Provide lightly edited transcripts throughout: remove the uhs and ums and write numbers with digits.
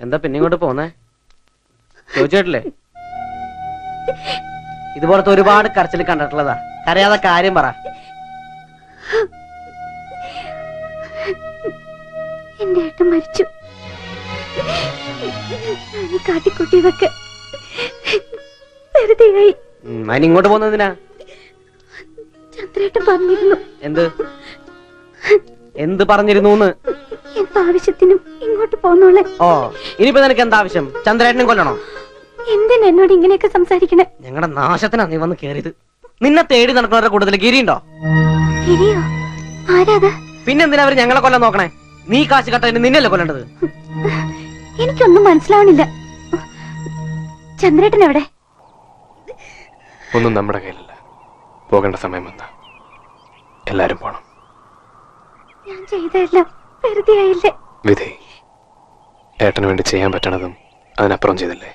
എന്താ പിന്നെ ഇങ്ങോട്ട് പോന്നേ? ചോദിച്ചിട്ടില്ലേ? ഇതുപോലത്തെ ഒരുപാട് കരച്ചിൽ കണ്ടിട്ടുള്ളതാ. കരയാതെ കാര്യം പറ. എന്റെ ഏട്ടൻ മരിച്ചു. കാട്ടിക്കുട്ടിയതൊക്കെ വെറുതെയായി. അതിന് ഇങ്ങോട്ട് പോകുന്നതിനാ? ചന്ദ്രേട്ടൻ പറഞ്ഞിരുന്നു. എന്ത് പറഞ്ഞിരുന്നു? എന്താവശ്യത്തിനും ഇങ്ങോട്ട് പോന്നോളെ. ഓ, ഇനിയിപ്പോ നിനക്ക് എന്താവശ്യം? ചന്ദ്രേട്ടനും കൊല്ലണോ? എന്തിനാ എന്നോട് ഇങ്ങനെയൊക്കെ സംസാരിക്കണേ? ഞങ്ങളുടെ നാശത്തിനാ നീ വന്ന് കേറിയത്. നിന്നെ തേടി നടക്കുന്നവരുടെ കൂടുതൽ ഗിരിയുണ്ടോ? ഗിരിയോ? ആരാത്? പിന്നെന്തിനാ അവര് ഞങ്ങളെ കൊല്ലാൻ നോക്കണേ? നീ കാശ് കട്ടതിന് നിന്നല്ലേ കൊല്ലേണ്ടത്? എനിക്കൊന്നും മനസ്സിലാവണില്ല. ചന്ദ്രേട്ടൻ എവിടെ? ഒന്നും നമ്മുടെ കയ്യിലല്ല. പോകേണ്ട സമയം വന്ന എല്ലാരും പോണം. ഞാൻ ചെയ്തതെല്ലാം വെറുതെ ആയില്ലേ? വിധി ഏട്ടന് വേണ്ടി ചെയ്യാൻ പറ്റണതും അതിനപ്പുറം ചെയ്തില്ലേ?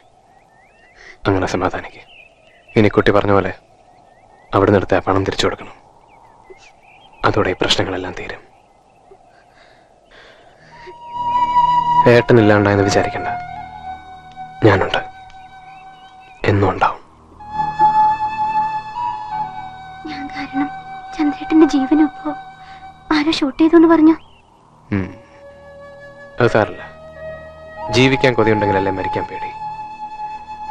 അങ്ങനെ സമാധാനിക്ക്. ഇനി കുട്ടി പറഞ്ഞ പോലെ അവിടെ നിർത്തി ആ പണം തിരിച്ചു കൊടുക്കണം. അതോടെ ഈ പ്രശ്നങ്ങളെല്ലാം തീരും. ഏട്ടനില്ലാണ്ടായെന്ന് വിചാരിക്കണ്ട, ഞാനുണ്ട്, എന്നും ഉണ്ടാവും. ഞാൻ കാരണം ചന്ദ്രേട്ടന്റെ ജീവനൊപ്പോ ആരോ ഷൂട്ട് ചെയ്തു പറഞ്ഞു. അത് സാറില്ല. ജീവിക്കാൻ കൊതിയുണ്ടെങ്കിലല്ലേ മരിക്കാൻ പേടി.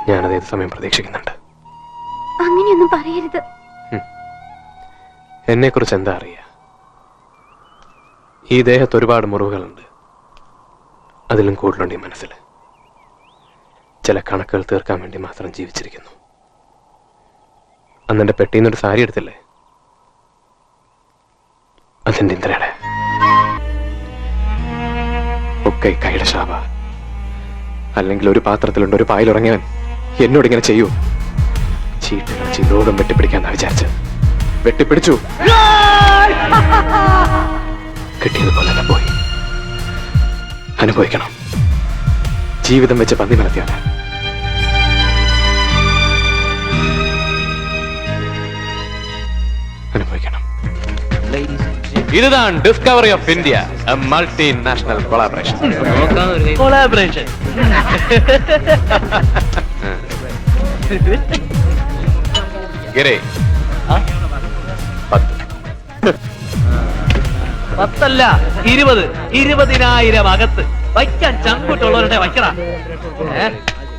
ഞാനത് ഏത് സമയം പ്രതീക്ഷിക്കുന്നുണ്ട്. അങ്ങനെയൊന്നും പറയരുത്. എന്നെ കുറിച്ച് എന്താ അറിയാ? ഈ ദേഹത്ത് ഒരുപാട് മുറിവുകളുണ്ട്. അതിലും കൂടുതലുണ്ട് ഈ മനസ്സിൽ. ചില കണക്കുകൾ തീർക്കാൻ വേണ്ടി മാത്രം ജീവിച്ചിരിക്കുന്നു. അന്നെന്റെ പെട്ടിന്നൊരു സാരി എടുത്തില്ലേ? അതെന്റെ ഇന്ദ്രയുടെ ഒക്കെ കൈയുടെ ശാപ. അല്ലെങ്കിൽ ഒരു പാത്രത്തിലുണ്ട് ഒരു പായലുറങ്ങിയവൻ എന്നോട് ഇങ്ങനെ ചെയ്യൂ? ചീട്ട് കളിച്ച് ലോകം വെട്ടിപ്പിടിക്കാന്നാ വിചാരിച്ച്. വെട്ടിപ്പിടിച്ചു. കിട്ടിയതുപോലെ പോയി. അനുഭവിക്കണം. ജീവിതം വെച്ച് പന്നി നടത്തിയാൽ അനുഭവിക്കണം. ഇതാണ് discovery of India, a multinational collaboration. ഗിരി 10. 10 അല്ല 20. 20,000 അകത്ത് വയ്ക്കാൻ ചങ്കൂട്ടുള്ളവരുടെ വയ്ക്കറ.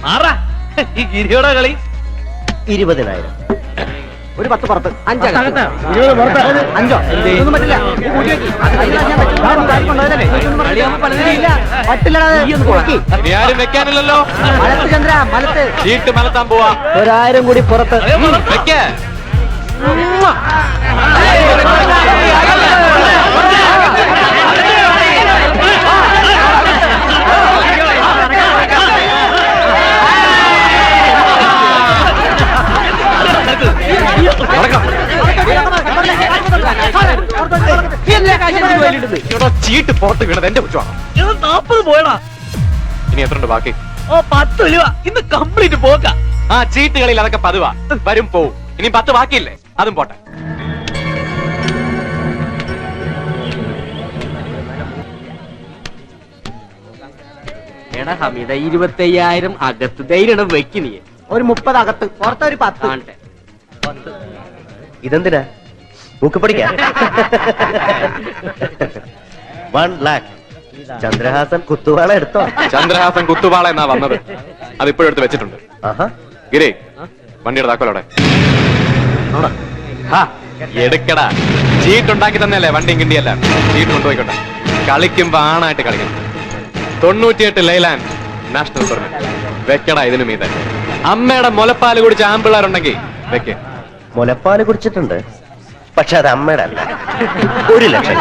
മാറാ ഈ ഗിരിയുടെ കളി. 20,000 ഒരു 10 പുറത്ത് 5 5 ഒന്നും പറ്റില്ല. ഇനി ആരും വെക്കാനില്ലല്ലോ. ചന്ദ്ര മലത്ത് ചീട്ട് മലത്താൻ പോവാ. 1000 കൂടി പുറത്ത് വെക്ക. ചീട്ട് പുറത്ത് വീണത് എന്റെ കുറ്റമാണ്. 40 പോയടാ. ഇനി എത്ര ഉണ്ട് ബാക്കി? 10 രൂപ ഇന്ന് കംപ്ലീറ്റ് പോക്ക. ആ ചീട്ടുകളിൽ അതൊക്കെ പതിവാ. വരും പോവും. ഇനി 10 ബാക്കിയില്ലേ? അതും പോട്ടെ. എടാ ഹമീദ 25,000 അകത്ത് ധൈര്യം വെക്കിനിയെ. ഒരു 30 അകത്ത് പുറത്ത് ഒരു 10. ഇതെന്തിനാ? മൂക്കുപടിക്കാൻ 1 lakh. ചന്ദ്രഹാസൻ കുത്തുവാള എടുത്തോ? ചന്ദ്രഹാസൻ കുത്തുവാള എന്നാ വന്നത്. അതിപ്പോഴും എടുത്ത് വെച്ചിട്ടുണ്ട്. ഗിരി, വണ്ടിയുടെ താക്കോലോടെ എടുക്കടാ. ചീട്ടുണ്ടാക്കി തന്നെയല്ലേ വണ്ടി കിണ്ടിയല്ല. ചീട്ട് കൊണ്ടുപോയിക്കോട്ടെ. കളിക്കുമ്പോ ആണായിട്ട് കളിക്കണം. 98 ലൈലാൻഡ് നാഷണൽ പെർമിറ്റ് വെക്കടാ. ഇതിനു മീതെ അമ്മയുടെ മുലപ്പാല് കുടിച്ച ആമ്പിള്ളാരുണ്ടെങ്കിൽ വെക്ക്. മുലപ്പാല് കുടിച്ചിട്ടുണ്ട്, പക്ഷെ അത് അമ്മയുടെ അല്ല. 1 ലക്ഷം.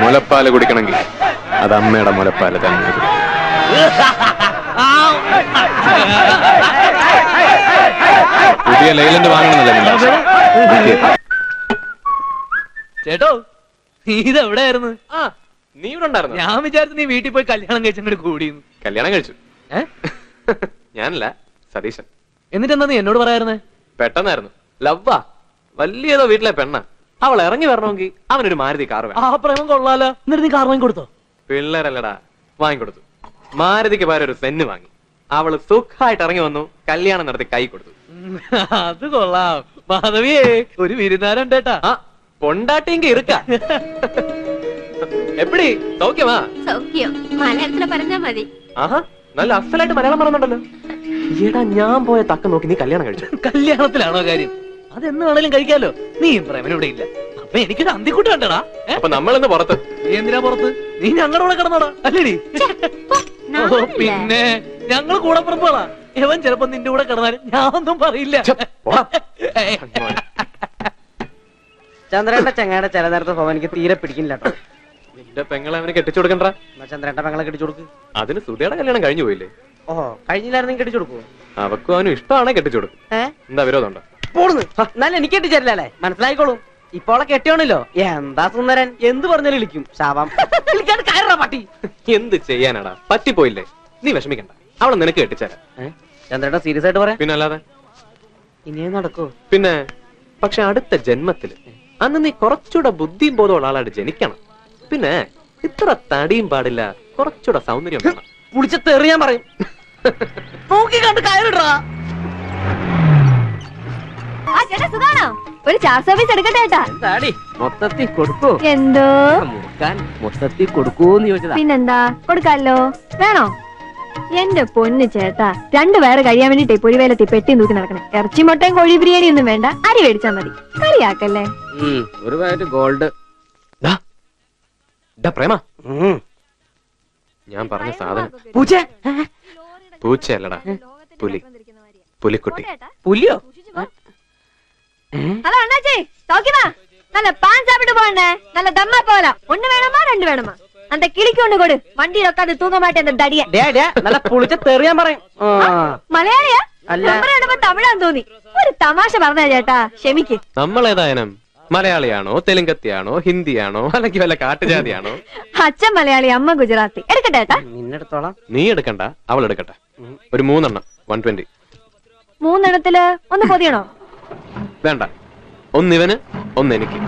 മുലപ്പാല് കുടിക്കണമെങ്കിൽ അത് അമ്മയുടെ മുലപ്പാല് തന്നെ. പുതിയ ലൈലൻഡ് വാങ്ങണമെന്നല്ലേ? ചേട്ടോ ഇതെവിടെയായിരുന്നു? നീ ഇവിടെ ഉണ്ടായിരുന്നു? ഞാൻ വിചാരിച്ചു നീ വീട്ടിൽ പോയി കല്യാണം കഴിച്ചങ്ങോട്ട് കൂടിയെന്ന്. കല്യാണം കഴിച്ചു. ഞാനല്ല, സതീശൻ. എന്നിട്ട് എന്താ നീ എന്നോട് പറയായിരുന്നേ? പെട്ടെന്നായിരുന്നു. ലവ്വാ, വലിയതോ വീട്ടിലെ പെണ്ണ. അവൾ ഇറങ്ങി വരണമെങ്കിൽ അവനൊരു മാരുതി കാർ വേണം. ആ പ്രേമം കൊള്ളാലോ. എന്നിട്ട് നീ കാർ വാങ്ങി കൊടുത്തോ? പിള്ളേരല്ലടാ, വാങ്ങിക്കൊടുത്തു. മാരുതിക്ക് പകരം ഒരു സെന്ന് വാങ്ങി. അവള് സുഖമായിട്ട് ഇറങ്ങി വന്നു, കല്യാണം നടത്തി കൈ കൊടുത്തു. അത് കൊള്ളാം. മാധവിയേ, ഒരു വിരുന്നാരുണ്ടേട്ടാ. ആ പൊണ്ടാട്ടിയെങ്കിൽ ഇരുക്ക. എപ്പടി സൗഖ്യമാ? സൗഖ്യം മലയാളത്തില് പറഞ്ഞാ മതി. ആഹാ, നല്ല അസലായിട്ട് മലയാളം പറയുന്നുണ്ടല്ലോ. ഈടാ, ഞാൻ പോയ തക്ക നോക്കി നീ കല്യാണം കഴിച്ചു. കല്യാണത്തിലാണോ കാര്യം? അതെന്ന് വേണേലും കഴിക്കാലോ. നീ പ്രേമൻ ഇവിടെ ഇല്ല, അപ്പൊ എനിക്കൊരു അന്തിക്കുട്ടി കണ്ടടാ. അപ്പൊ നമ്മളിന്ന് പുറത്ത്. നീ എന്തിനാ പുറത്ത്? നീ ഞങ്ങളുടെ കൂടെ കിടന്നോടാ, അല്ലേടി? ഓ പിന്നെ, ഞങ്ങള് കൂടെ പുറപ്പോളാ. ഇവൻ ചിലപ്പോ നിന്റെ കൂടെ കിടന്നാലും ഞാൻ ഒന്നും പറയില്ല. ചന്ദ്രന്റെ ചങ്ങയുടെ ചില നേരത്തെ സ്വഭാവം എനിക്ക് തീരെ പിടിക്കില്ല കേട്ടോ. നിന്റെ പെങ്ങളെ അവന് കെട്ടിച്ചു കൊടുക്കണ്ട. എന്നാ ചന്ദ്രന്റെ പെങ്ങളെ കെട്ടിച്ചു കൊടുക്ക്. അതിന് സുധിയുടെ കല്യാണം കഴിഞ്ഞു പോയില്ലേ? ഓഹോ, കഴിഞ്ഞില്ലായിരുന്നു കെട്ടിച്ചു കൊടുക്കുവോ? അവക്കും അവനും ഇഷ്ടമാണെ കെട്ടിച്ചു കൊടുക്കും. എന്താ വിരോധമുണ്ടോ? പോടുന്നു. എന്നാലും എനിക്ക് കെട്ടിച്ചേരില്ലേ, മനസ്സിലായിക്കോളും. ഇപ്പോളെ കെട്ടിയോണല്ലോ. എന്താ സുന്ദരൻ, എന്ത് പറഞ്ഞാലും വിളിക്കും. ശാപം വിളിക്കാണ്ട് കയറാ പട്ടി. എന്ത് ചെയ്യാനാടാ, പറ്റിപ്പോയില്ലേ? നീ വിഷമിക്കണ്ട, അവളെ നിനക്ക് കെട്ടിച്ചേരാ. ചന്ദ്രേട്ട സീരിയസ് ആയിട്ട് പറയാം. പിന്നെ അല്ലാതെ ഇനിയും നടക്കോ? പിന്നെ. പക്ഷെ അടുത്ത ജന്മത്തില് അന്ന് നീ കുറച്ചുകൂടെ ബുദ്ധിയും ബോധമുള്ള ആളായിട്ട് ജനിക്കണം. പിന്നെ ഇത്ര തടിയും പാടില്ല, കുറച്ചുകൂടെ സൗന്ദര്യം വേണം. പുളിച്ചെറിയാൻ പറയും. നോക്കി കണ്ട് കയറിടാ. ഒരു ചാർ സർവീസ് എടുക്കട്ടെ ചേട്ടാ. എന്താടി മൊത്തത്തിൽ കൊടുക്കോ? എന്തോ മുറുക്കാൻ മൊത്തത്തിൽ കൊടുക്കൂന്ന് ചോദിച്ചതാ. പിന്നെന്താ, കൊടുക്കാലോ. വേണോ? എന്റെ പൊന്ന് ചേട്ടാ, രണ്ടുപേരെ കഴിയാൻ വേണ്ടിട്ടേ പൊരിവേലത്തി പെട്ടി തൂക്കി നടക്കണേ. ഇറച്ചി മുട്ടയും കോഴി ബിരിയാണി ഒന്നും വേണ്ട, അരി മേടിച്ചാ മതി. കളിയാക്കല്ലേ. ഒരു പാക്കറ്റ് ഗോൾഡ്. പ്രേമ, ഞാൻ പറഞ്ഞ സാധനം പൂച്ച. പൂച്ചയല്ലടാ, പുലി. പുലിക്കുട്ടി. പുലിയോ? ഹലോ അണ്ണാച്ചി, സൗഖ്യമാ? നല്ല പാൻ സാപ്പിട്ട് പോകണ്ടേ? നല്ല ദമ്മ പോല. ഒന്ന് വേണമാ രണ്ട് വേണമാ? അന്ത കിളിക്കൊണ്ട് കൊടു, വണ്ടിയിൽ ഉക്കാണ്ട് തൂങ്ങ മാട്ടേ ദടിയ. നല്ല പുളിച്ചെറിയാൻ പറയും. മലയാളിയാ? അല്ല. നമ്മളെ തമിഴാന്ന് തോന്നി. ഒരു തമാശ പറഞ്ഞ ചേട്ടാ, ക്ഷമിക്ക്. നമ്മളേതായാലും മലയാളിയാണോ, തെലുങ്കത്തിയാണോ, ഹിന്ദിയാണോ, അല്ലെങ്കിൽ വല്ല കാട്ടുജാതിയാണോ? അച്ഛൻ മലയാളി, അമ്മ ഗുജറാത്തി. എടുക്കട്ടെ ചേട്ടാ? നിന്നെടുത്തോളാം. നീ എടുക്കണ്ട, അവൾ എടുക്കട്ടെ. ഒരു 3 എണ്ണം 120. 3 എണ്ണത്തില് ഒന്ന് പൊതിയണോ? വേണ്ട, ഒന്നിവന്, ഒന്ന് എനിക്ക്,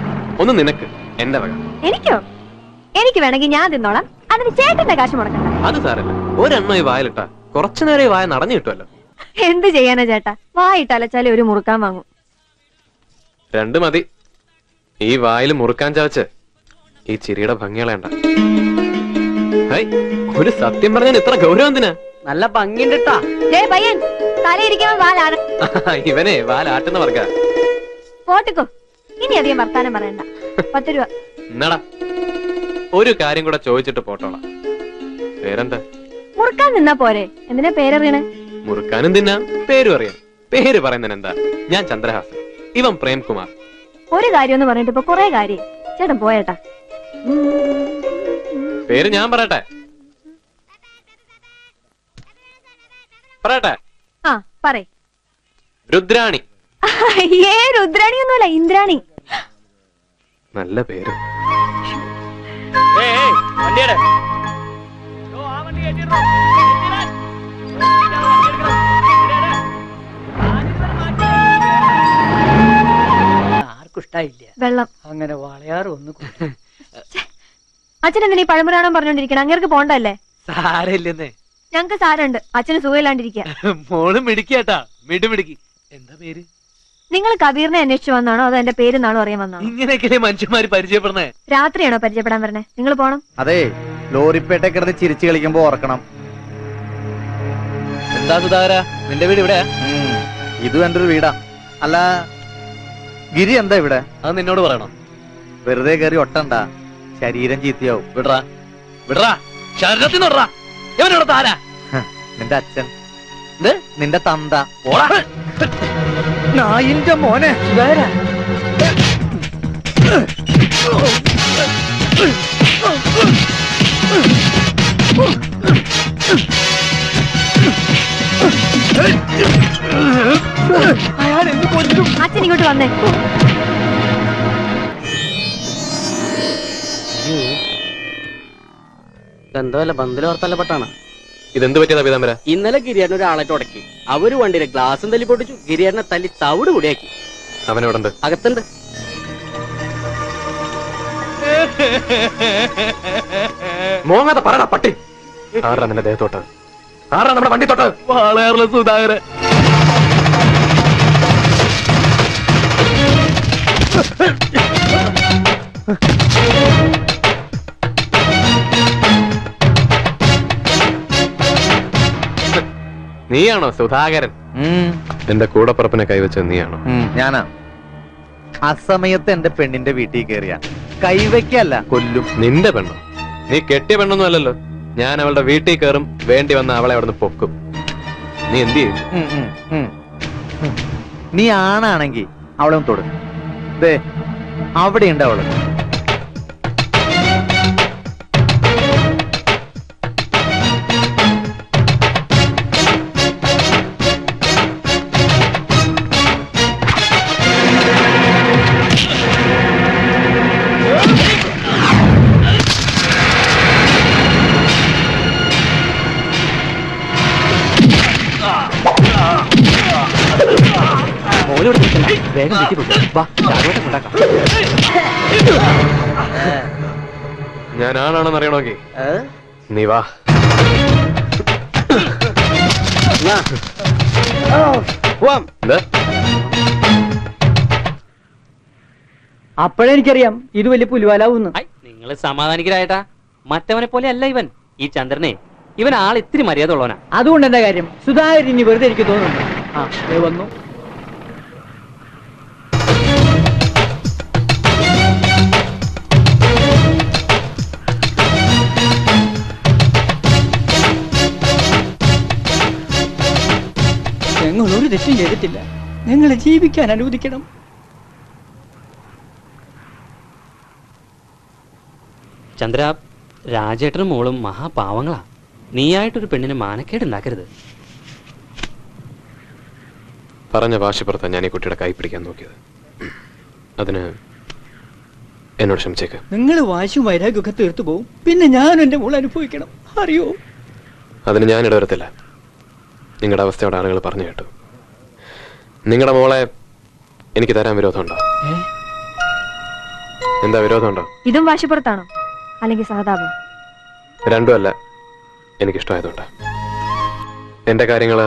ഒന്ന് നിനക്ക്. എന്റെ വക. എനിക്കോ? എനിക്ക് വേണമെങ്കിൽ ഞാൻ തിന്നോളാം. അതിന് ചേട്ടന്റെ കാശ് മുടക്കണ്ട. അത് സാരല്ല, ഒരെണ്ണം ഈ വായിലിട്ടാ കുറച്ചു നേരം ഈ വായ നടഞ്ഞു കിട്ടുമല്ലോ. എന്ത് ചെയ്യാനാ ചേട്ടാ, വായിട്ടലച്ചാലേ ഒരു മുറുക്കാൻ വാങ്ങും. 2 മതി. ഈ വായിൽ മുറുക്കാൻ ചവച്ച് ഈ ചിരിയുടെ ഭംഗികളേണ്ട. ഒരു സത്യം പറഞ്ഞാൽ ഇത്ര ഗൗരവം എന്തിനാ? നല്ല ഭംഗിണ്ടാ. പയ്യൻ തലയിരിക്കുമ്പോ വാലാണ്. ഇവനെ വാലാട്ടുന്ന വർഗ. പോട്ടിക്കോ, ഇനി അധികം വർത്താനം പറയണ്ട. 10 രൂപ. എന്നാടാ, ഒരു കാര്യം കൂടെ ചോദിച്ചിട്ട് പോട്ടോളാം. പേരെന്താ? മുറുക്കാൻ നിന്നാ പോരെ, എന്തിനാ പേരറിയണേ? മുറുക്കാനും തിന്നാ, പേരും അറിയാം. പേര് പറയുന്നതിന് എന്താ? ഞാൻ ചന്ദ്രഹാസൻ, ഇവൻ പ്രേംകുമാർ. ഒരു കാര്യം എന്ന് പറഞ്ഞിട്ട് ഇപ്പൊ കൊറേ കാര്യം. ചേട്ടൻ പോയേട്ടാ. പേര് ഞാൻ പറയട്ടെ? പറയട്ടെ? ആ പറയ്. രുദ്രാണി. രുദ്രാണിയൊന്നുമല്ല, ഇന്ദ്രാണി. നല്ല പേര്. ആർക്കും ഇഷ്ടായില്ല വെള്ളം. അങ്ങനെ വളയാറ് ഒന്ന്. അച്ഛൻ എന്തിനാ ഈ പഴമുരാണം പറഞ്ഞോണ്ടിരിക്കണം? അങ്ങേർക്ക് പോണ്ടല്ലേ? സാരമില്ലെന്നേ. ഞങ്ങക്ക് സാരമുണ്ട്, അച്ഛന് സുഖമില്ലാണ്ടിരിക്കുക. മോള് മിടിക്കാട്ടാ, മിടുമിടുക്കി. എന്താ പേര്? നിങ്ങൾ കബീറിനെ അന്വേഷിച്ചു വന്നാണോ അതോ എന്റെ പേരെന്നാണോ അറിയാൻ വന്നാണോ? ഇങ്ങനെയൊക്കെ മനുഷ്യന്മാര് പരിചയപ്പെടുന്നേ. രാത്രിയാണോ പരിചയപ്പെടാൻ വരണേ? നിങ്ങൾ പോണം. അതെ, ലോറിപ്പേട്ട കിടന്ന് ചിരിച്ചു കളിക്കുമ്പോ ഓർക്കണം. എന്താ സുധാകര, നിന്റെ വീട് ഇവിടെ? ഇതും എന്റെ ഒരു വീടാ. അല്ല, ഗിരി എന്താ ഇവിടെ? അത് നിന്നോട് പറയണം. വെറുതെ കയറി ഒട്ടണ്ട, ശരീരം ചീത്തയാവും. വിടറാ, വിടറാ, ശരീരത്തിൽ നിന്നോടാ. എവനോട് ആരാ? നിന്റെ അച്ഛൻ, നിന്റെ തന്ത. ഓടാ നായിന്റെ മോനെ. അച്ഛൻ ഇങ്ങോട്ട് വന്നേ. എന്തോ അല്ല ബന്ധുലോർത്തല്ല പെട്ടാണ്. ഇതെന്ത് പറ്റിയതാ പീതാംബര? ഇന്നലെ ഗിരിയേട്ടൻ ഒരാളെ ഉടക്കി. അവര് വണ്ടിയിലെ ഗ്ലാസും തല്ലി പൊട്ടിച്ചു. ഗിരിയേട്ടനെ തല്ലി തവിട് കൂടിയാക്കി. അവനെവിടെ ഉണ്ട്? അകത്തുണ്ട്. മോങ്ങാതെ പറയടാ പട്ടി. ആരാ നിന്റെ ദേഹത്തോട്ട്? ആരാ നമ്മുടെ വണ്ടി തൊട്ട്? വാളയാറിലെ സുധാകരൻ. നീയാണോ സുധാകരൻ? എന്റെ കൂടപ്പുറപ്പിനെ കൈവച്ചത് നീയാണോ? ഞാനാ. അസമയത്ത് എന്റെ പെണ്ണിന്റെ വീട്ടിൽ കയറിയ കൈവയ്ക്കല്ല, കൊല്ലും. നിന്റെ പെണ്ണോ? നീ കെട്ടിയ പെണ്ണൊന്നും അല്ലല്ലോ. ഞാൻ അവളുടെ വീട്ടിൽ കയറും, വേണ്ടി വന്ന അവളെ അവിടുന്ന് പൊക്കും. നീ എന്ത് ചെയ്യും? നീ ആണാണെങ്കി അവളെ ഒന്ന് തൊടും. ദേ അവിടെയുണ്ട് അവള്. വേഗം വീട്ടിൽ പോകും. വാ, രാഘവേട്ടൻ കൊണ്ടാക്കാം. ഞാൻ ആണാണെന്ന് അറിയണമെങ്കിൽ നീ വാ. എന്താ? അപ്പോഴെനിക്കറിയാം ഇത് വലിയ പുലിവാലാവുന്നു. നിങ്ങൾ സമാധാനിക്കരായിട്ടാ. മറ്റവനെ പോലെ അല്ല ഇവൻ. ഈ ചന്ദ്രനെ, ഇവൻ ആൾ ഇത്തിരി മര്യാദ ഉള്ളവനാ. അതുകൊണ്ട് എന്താ കാര്യം? സുധാകരൻ ഇനി വെറുതെ എനിക്ക് തോന്നുന്നു. വന്നു. ഞങ്ങൾ ഒരു തെറ്റും ചെയ്തിട്ടില്ല. ഞങ്ങളെ ജീവിക്കാൻ അനുവദിക്കണം. ചന്ദ്ര, രാജേട്ടനും മോളും മഹാപാവങ്ങളാ. നീയായിട്ടൊരു പെണ്ണിന് മാനക്കേട് ഉണ്ടാക്കരുത്. പറഞ്ഞ വാശിപ്പുറത്താ ഞാൻ ഈ കുട്ടിയുടെ കൈ പിടിക്കാൻ നോക്കിയത്. അതിന് എന്നോട് ക്ഷമിച്ചേക്ക്. നിങ്ങൾ വാശിയും വൈരാഗ്യമൊക്കെ തീർത്തു പോവും. പിന്നെ ഞാനും എന്റെ മോൾ അനുഭവിക്കണം. അറിയോ? അതിന് ഞാൻ ഇടവരത്തില്ല. നിങ്ങളുടെ അവസ്ഥയോടെ ആളുകൾ പറഞ്ഞു കേട്ടു. നിങ്ങളുടെ മോളെ എനിക്ക് തരാൻ വിരോധമുണ്ടോ? എന്താ വിരോധമുണ്ടോ? ഇതും വാശിപ്പുറത്താണോ അല്ലെങ്കിൽ സഹതാപം? രണ്ടുമല്ല, എനിക്കിഷ്ടമായതുകൊണ്ട്. എന്റെ കാര്യങ്ങള്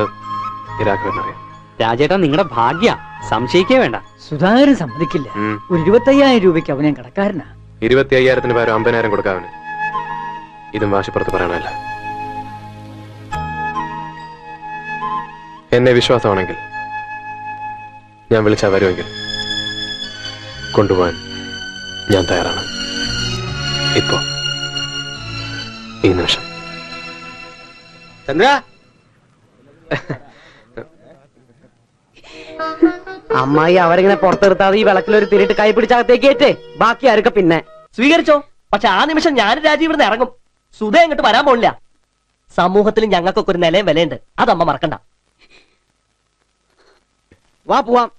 രാഘവനറിയാം. രാജേട്ടാ, നിങ്ങളുടെ ഭാഗ്യ, സംശയിക്കേ വേണ്ട. സുധാകരൻ സമ്മതിക്കില്ല. ഒരു 25,000 രൂപയ്ക്ക് അവൻ കടക്കാരനാ. 25,000 പകരം 50,000 കൊടുക്കാവന്. ഇതും വാശിപ്പുറത്ത് പറയണമല്ല. എന്നെ വിശ്വാസമാണെങ്കിൽ ഞാൻ വിളിച്ചാ വരുമെങ്കിൽ കൊണ്ടുപോകാൻ ഞാൻ തയ്യാറാണ്. ഇപ്പോ ഈ നിമിഷം. ചന്ദ്ര, അമ്മായി അവരിങ്ങനെ പുറത്തെടുത്താതെ ഈ വിളക്കിലൊരു തിരിട്ട് കൈ പിടിച്ചകത്തേക്ക് ഏറ്റേ. ബാക്കി ആരൊക്കെ പിന്നെ സ്വീകരിച്ചോ. പക്ഷെ ആ നിമിഷം ഞാൻ രാജീവിടുന്ന് ഇറങ്ങും. സുധ ഇങ്ങോട്ട് വരാൻ പോണില്ല. സമൂഹത്തിൽ ഞങ്ങൾക്കൊക്കെ ഒരു നിലയും വിലയുണ്ട്. അതമ്മ മറക്കണ്ട. വാ പോവാം.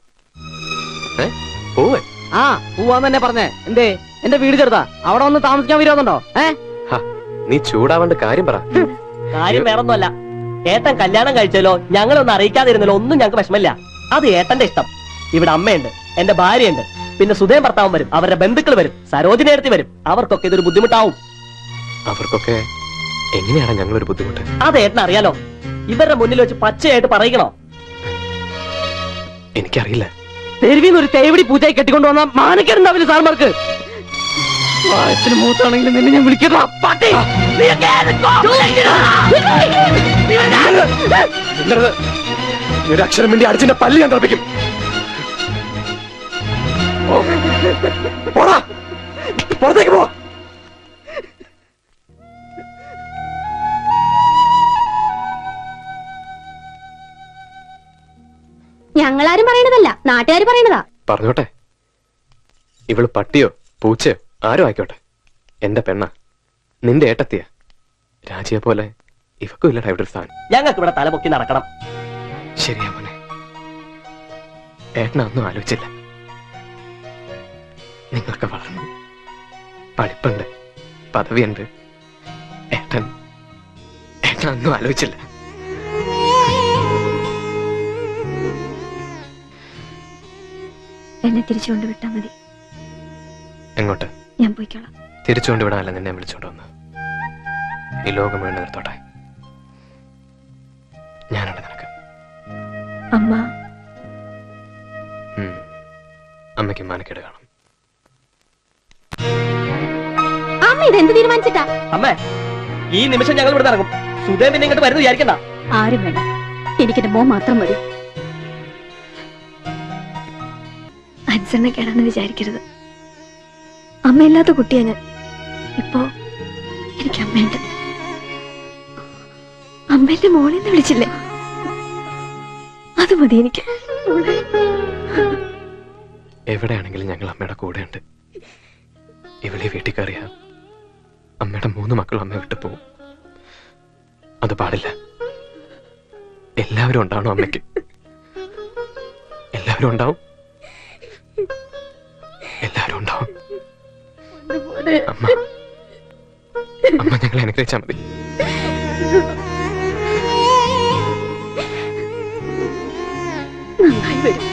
പോവേ? ആ പോവാന്ന് തന്നെ പറഞ്ഞേ. എന്തേ എന്റെ വീട് ചെറുതാ, അവിടെ വന്ന് താമസിക്കാൻ വിരോധമുണ്ടോ? നീ ചൂടാവേണ്ട കാര്യം പറ. കാര്യം വേറൊന്നുമല്ല. ഏട്ടൻ കല്യാണം കഴിച്ചല്ലോ, ഞങ്ങളൊന്നും അറിയിക്കാതിരുന്നല്ലോ, ഒന്നും ഞങ്ങൾക്ക് വിഷമമില്ല. അത് ഏട്ടന്റെ ഇഷ്ടം. ഇവിടെ അമ്മയുണ്ട്, എന്റെ ഭാര്യയുണ്ട്, പിന്നെ സുധയും ഭർത്താവും വരും, അവരുടെ ബന്ധുക്കൾ വരും, സരോജിനി എടുത്തി വരും. അവർക്കൊക്കെ ഇതൊരു ബുദ്ധിമുട്ടാവും. അവർക്കൊക്കെ എങ്ങനെയാണ് ഞങ്ങളൊരു ബുദ്ധിമുട്ട്? അത് ഏട്ടൻ അറിയാലോ. ഇവരുടെ മുന്നിൽ വെച്ച് പച്ചയായിട്ട് പറയിക്കണോ? എനിക്കറിയില്ല. തെരുവിന്ന് ഒരു തേവിടി പൂജയായി കെട്ടിക്കൊണ്ടുവന്ന മാനക്കേടുണ്ടാവില്ല സാർമാർക്ക്. പ്രായത്തിന് മൂത്താണെങ്കിലും നിന്നെ ഞാൻ വിളിക്കട്ടാ പാട്ടി. ഒരു അക്ഷരം വേണ്ടി അടിച്ചിന്റെ പല്ല് ഞാൻ തറപ്പിക്കും. പോടാ, പുറത്തേക്ക് പോ. ഞങ്ങളാരും പറയണതല്ല, നാട്ടുകാർ പറയണതാ. പറഞ്ഞോട്ടെ. ഇവള് പട്ടിയോ പൂച്ചയോ ആരും ആയിക്കോട്ടെ, എന്റെ പെണ്ണ, നിന്റെ ഏട്ടത്തിയ. രാജിയെ പോലെ ഇവക്കും ഇല്ലടാ ഇവിടെ ഒരു സ്ഥാനം. ഞങ്ങൾക്ക് ഇവിടെ തലപൊക്കി നടക്കണം. ശരിയാ മോനെ, ഏട്ടനൊന്നും ആലോചിച്ചില്ല. നിങ്ങൾക്ക് വളർന്നു, പഠിപ്പുണ്ട്, പദവിയുണ്ട്. ഏട്ടൻ ഒന്നും ആലോചിച്ചില്ല. എന്നെ തിരിച്ചുകൊണ്ട് വിട്ടാ മതി. എങ്ങോട്ട്? ഞാൻ പോയിക്കോളാം. തിരിച്ചുകൊണ്ട് വിടാനല്ല നിന്നെ വിളിച്ചോണ്ട് വന്ന്. ഈ ലോകം വീണ് നിർത്തോട്ടെ. ഞാനുണ്ട് നിനക്ക്. അമ്മ അമ്മയ്ക്ക് മാനക്കേട് കാണും. അമ്മ ഇതെന്ത് തീരുമാനിച്ചിട്ടാ? അമ്മേ, ഈ നിമിഷം ഞങ്ങൾ ഇവിടെ ഇറങ്ങും. സുധേ പിന്നെ ഇങ്ങോട്ട് വരുന്നു വിചാരിക്കണ്ട. ആരും വേണ്ട, എനിക്കെന്റെ മോൻ മാത്രം മതി. അനുസരണക്കേടാന്ന് വിചാരിക്കരുത്. അമ്മയില്ലാത്ത കുട്ടിയാ ഞാൻ. ഇപ്പോ എനിക്ക് അമ്മയുണ്ട്. അമ്മേന്റെ മോളെന്ന് വിളിച്ചില്ലേ, അത് മതി എനിക്ക്. എവിടെയാണെങ്കിലും ഞങ്ങൾ അമ്മയുടെ കൂടെയുണ്ട്. ഇവിടെ വീട്ടിൽ കയറിയാ അമ്മയുടെ 3 മക്കളും അമ്മ വിട്ടു പോവും. അത് പാടില്ല. എല്ലാവരും ഉണ്ടാവണം അമ്മയ്ക്ക്. എല്ലാവരും ഉണ്ടാവും. എല്ലാവരും ഉണ്ടാവും. അമ്മ അമ്മ ഞങ്ങളെ അനുഗ്രഹിച്ചാൽ മതി. നന്നായി വരും.